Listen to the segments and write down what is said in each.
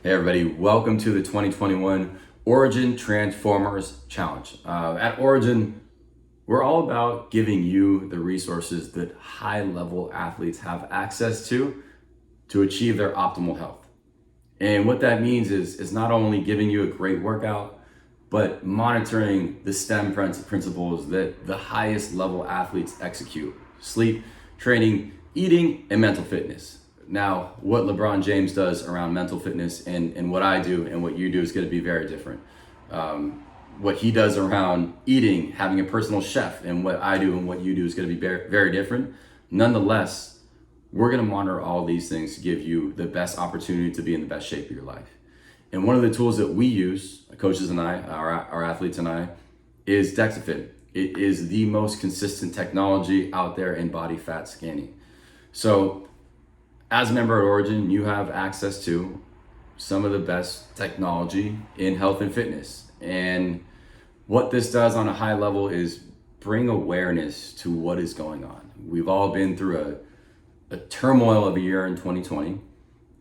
Hey everybody, welcome to the 2021 Origin Transformers Challenge. At Origin, we're all about giving you the resources that high-level athletes have access to achieve their optimal health. And what that means is not only giving you a great workout, but monitoring the STEM principles that the highest level athletes execute: sleep, training, eating, and mental fitness. Now, what LeBron James does around mental fitness and what I do and what you do is going to be very different. What he does around eating, having a personal chef, and what I do and what you do is going to be very, very different. Nonetheless, we're going to monitor all these things to give you the best opportunity to be in the best shape of your life. And one of the tools that we use, coaches and I, our athletes and I, is DexaFit. It is the most consistent technology out there in body fat scanning. So as a member at Origin, you have access to some of the best technology in health and fitness. And what this does on a high level is bring awareness to what is going on. We've all been through a turmoil of a year in 2020,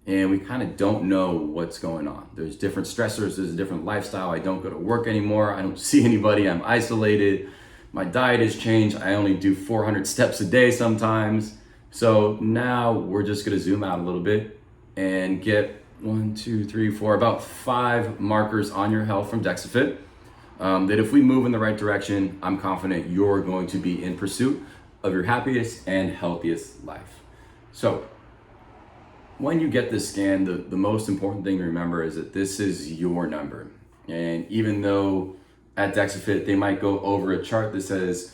and we kind of don't know what's going on. There's different stressors, there's a different lifestyle. I don't go to work anymore. I don't see anybody, I'm isolated. My diet has changed. I only do 400 steps a day sometimes. So now we're just gonna zoom out a little bit and get 1, 2, 3, 4, about 5 markers on your health from DexaFit that if we move in the right direction, I'm confident you're going to be in pursuit of your happiest and healthiest life. So when you get this scan, the most important thing to remember is that this is your number. And even though at DexaFit, they might go over a chart that says,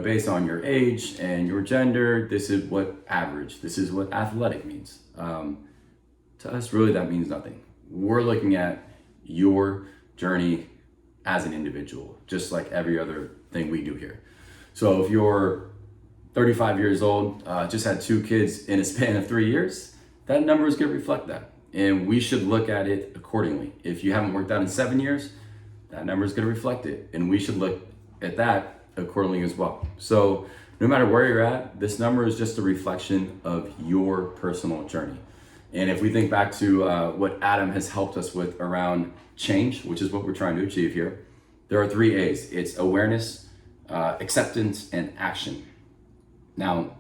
based on your age and your gender, this is what average, this is what athletic means. To us, really, that means nothing. We're looking at your journey as an individual, just like every other thing we do here. So if you're 35 years old, just had 2 kids in a span of 3 years, that number is gonna reflect that. And we should look at it accordingly. If you haven't worked out in 7 years, that number is gonna reflect it. And we should look at that accordingly as well. So no matter where you're at, this number is just a reflection of your personal journey. And if we think back to what Adam has helped us with around change, which is what we're trying to achieve here, there are 3 A's. It's awareness, acceptance, and action. Now,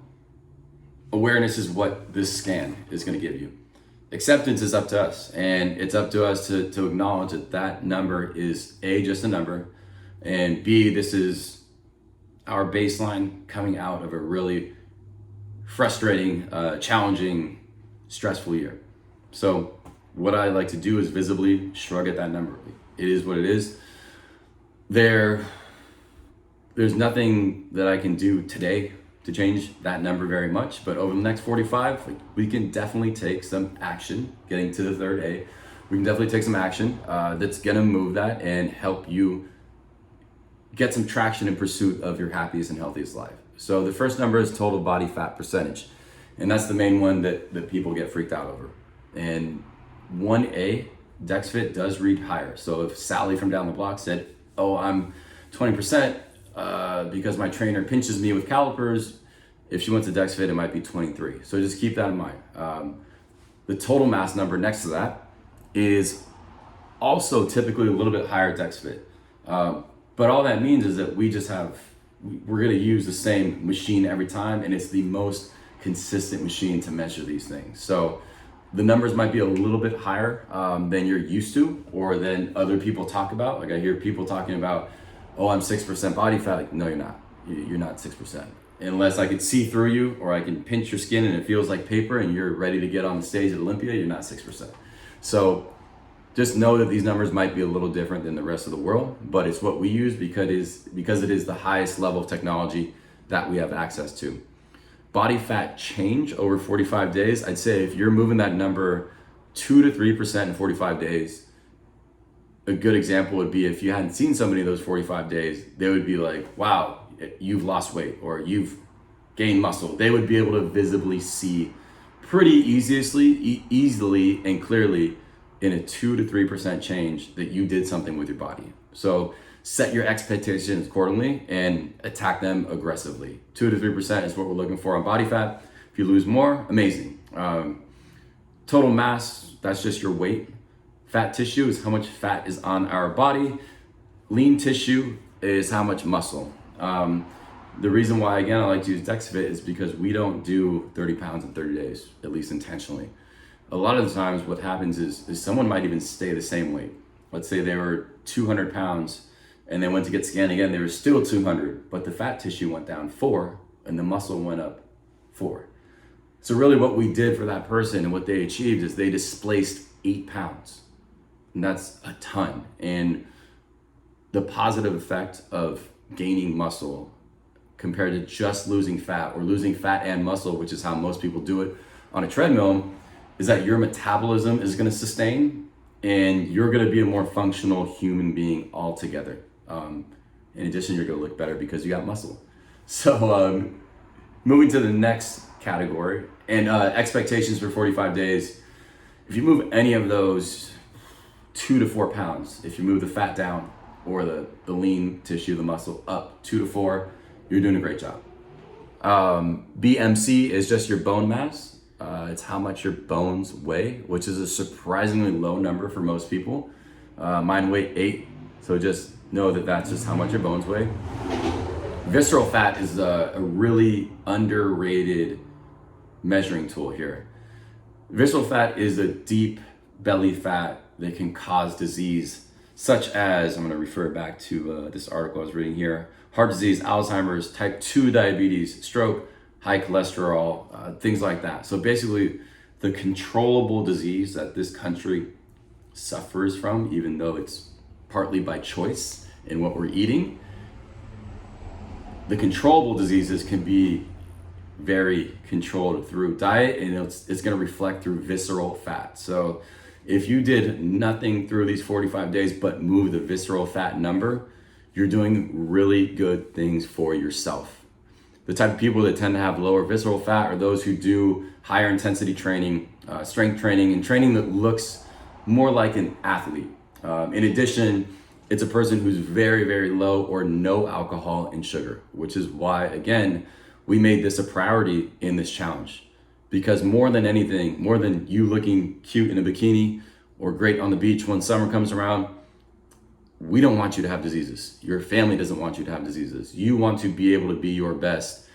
awareness is what this scan is going to give you. Acceptance is up to us, and it's up to us to acknowledge that number is A, just a number, and B, this is our baseline coming out of a really frustrating, challenging, stressful year. So what I like to do is visibly shrug at that number. It is what it is. There's nothing that I can do today to change that number very much, but over the next 45, we can definitely take some action. Getting to the 3rd A, we can definitely take some action that's gonna move that and help you get some traction in pursuit of your happiest and healthiest life. So the first number is total body fat percentage. And that's the main one that people get freaked out over. And 1A, DexFit does read higher. So if Sally from down the block said, oh, I'm 20% because my trainer pinches me with calipers, if she went to DexFit, it might be 23. So just keep that in mind. The total mass number next to that is also typically a little bit higher at DexFit. But all that means is that we're gonna use the same machine every time, and it's the most consistent machine to measure these things. So the numbers might be a little bit higher than you're used to or than other people talk about. Like I hear people talking about, oh, I'm 6% body fat. Like, no, you're not. You're not 6%. Unless I can see through you or I can pinch your skin and it feels like paper and you're ready to get on the stage at Olympia, you're not 6%. So just know that these numbers might be a little different than the rest of the world, but it's what we use because it is the highest level of technology that we have access to. Body fat change over 45 days, I'd say if you're moving that number 2 to 3% in 45 days, a good example would be if you hadn't seen somebody in those 45 days, they would be like, wow, you've lost weight or you've gained muscle. They would be able to visibly see pretty easily and clearly in a 2 to 3% change that you did something with your body. So set your expectations accordingly and attack them aggressively. 2 to 3% is what we're looking for on body fat. If you lose more, amazing. Total mass, that's just your weight. Fat tissue is how much fat is on our body. Lean tissue is how much muscle. The reason why, again, I like to use DexaFit is because we don't do 30 pounds in 30 days, at least intentionally. A lot of the times what happens is someone might even stay the same weight. Let's say they were 200 pounds and they went to get scanned again, they were still 200, but the fat tissue went down 4 and the muscle went up 4. So really what we did for that person and what they achieved is they displaced 8 pounds. And that's a ton. And the positive effect of gaining muscle compared to just losing fat or losing fat and muscle, which is how most people do it on a treadmill, is that your metabolism is gonna sustain and you're gonna be a more functional human being altogether. In addition, you're gonna look better because you got muscle. So moving to the next category, and expectations for 45 days. If you move any of those 2 to 4 pounds, if you move the fat down or the lean tissue, the muscle up 2 to 4, you're doing a great job. BMC is just your bone mass. It's how much your bones weigh, which is a surprisingly low number for most people. Mine weigh 8, so just know that that's just how much your bones weigh. Visceral fat is a really underrated measuring tool here. Visceral fat is a deep belly fat that can cause disease, such as, I'm going to refer back to this article I was reading here, heart disease, Alzheimer's, type 2 diabetes, stroke, high cholesterol, things like that. So basically, the controllable disease that this country suffers from, even though it's partly by choice in what we're eating, the controllable diseases can be very controlled through diet, and it's going to reflect through visceral fat. So if you did nothing through these 45 days but move the visceral fat number, you're doing really good things for yourself. The type of people that tend to have lower visceral fat are those who do higher intensity training, strength training, and training that looks more like an athlete. In addition, it's a person who's very, very low or no alcohol and sugar, which is why, again, we made this a priority in this challenge. Because more than anything, more than you looking cute in a bikini or great on the beach when summer comes around, we don't want you to have diseases. Your family doesn't want you to have diseases. You want to be able to be your best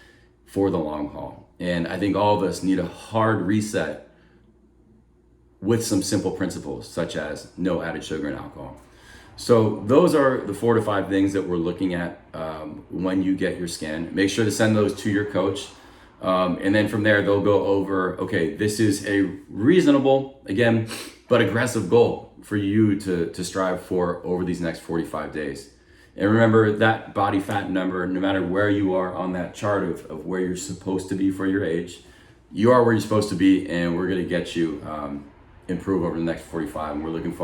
for the long haul. And I think all of us need a hard reset with some simple principles, such as no added sugar and alcohol. So those are the 4 to 5 things that we're looking at when you get your scan. Make sure to send those to your coach. And then from there, they'll go over, okay, this is a reasonable, again, but aggressive goal for you to strive for over these next 45 days. And remember that body fat number, no matter where you are on that chart of where you're supposed to be for your age, you are where you're supposed to be, and we're gonna get you improve over the next 45, and we're looking forward